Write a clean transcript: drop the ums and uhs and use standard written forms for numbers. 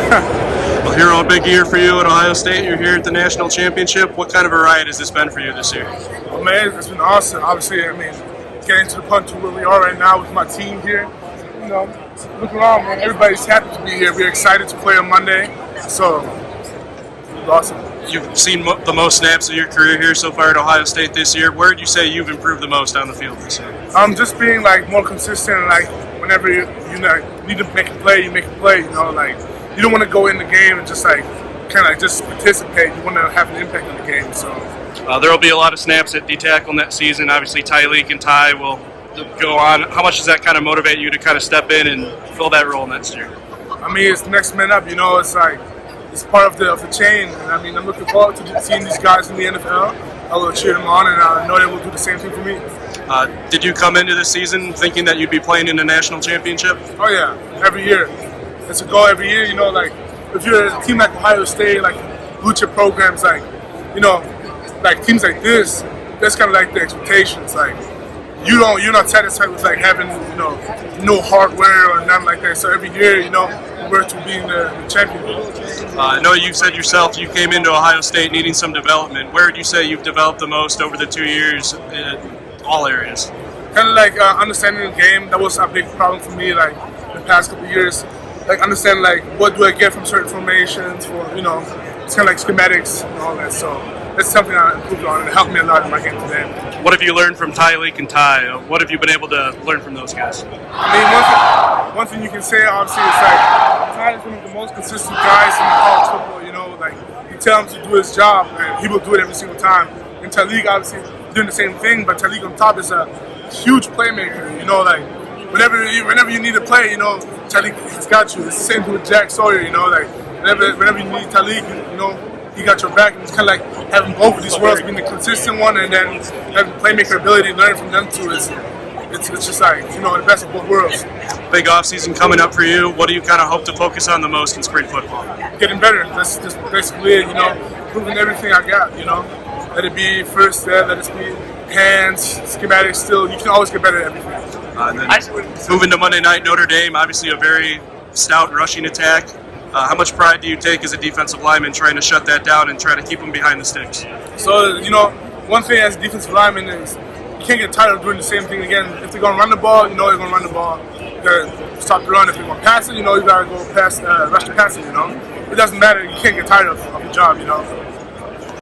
Well, Hero, a big year for you at Ohio State. You're here at the national championship. What kind of a ride has this been for you this year? Well, man, it's been awesome. Obviously, getting to the point to where we are right now with my team here. Look around, man. Everybody's happy to be here. We're excited to play on Monday. So, it's awesome. You've seen the most snaps of your career here so far at Ohio State this year. Where would you say you've improved the most on the field this year? Just being more consistent. Whenever you need to make a play, you make a play. You don't want to go in the game and just just participate. You want to have an impact on the game. So there will be a lot of snaps at D-tackle next season. Obviously, Tyleek and Ty will go on. How much does that kind of motivate you to kind of step in and fill that role next year? It's next man up. It's part of the chain. And I'm looking forward to seeing these guys in the NFL. I will cheer them on, and I know they will do the same thing for me. Did you come into this season thinking that you'd be playing in a national championship? Oh yeah, every year. It's a goal every year. If you're a team like Ohio State, blue chip programs, teams like this, that's kind of like the expectations. You're not satisfied with having no hardware or nothing like that. So every year, we're to being the champion. I know you said yourself you came into Ohio State needing some development. Where would you say you've developed the most over the 2 years in all areas? Kind of understanding the game. That was a big problem for me the past couple of years. Understand what do I get from certain formations, for it's kind of schematics and all that. So that's something I improved on, and it helped me a lot in my game today. What have you learned from Tyleek and Ty? What have you been able to learn from those guys? One thing you can say, obviously, is Ty is one of the most consistent guys in college football. You tell him to do his job, and he will do it every single time. And Tyleek, obviously, doing the same thing, but Tyleek on top is a huge playmaker. Whenever you need to play, Tyleek has got you. It's the same thing with Jack Sawyer. Whenever you need Tyleek, he got your back. And it's kind of having both of these worlds, being the consistent one and then having playmaker ability, learning from them too. It's just the best of both worlds. Big offseason coming up for you. What do you kind of hope to focus on the most in spring football? Getting better. That's just basically it. Proving everything I got. Let it be first step. Let it be hands, schematics. Still, you can always get better at everything. Moving to Monday night, Notre Dame, obviously a very stout rushing attack. How much pride do you take as a defensive lineman trying to shut that down and try to keep them behind the sticks? So, one thing as a defensive lineman is you can't get tired of doing the same thing again. If they're going to run the ball, they're going to run the ball. You got to stop the run. If they're going to pass it, you got to go rush the passer, It doesn't matter. You can't get tired of the job,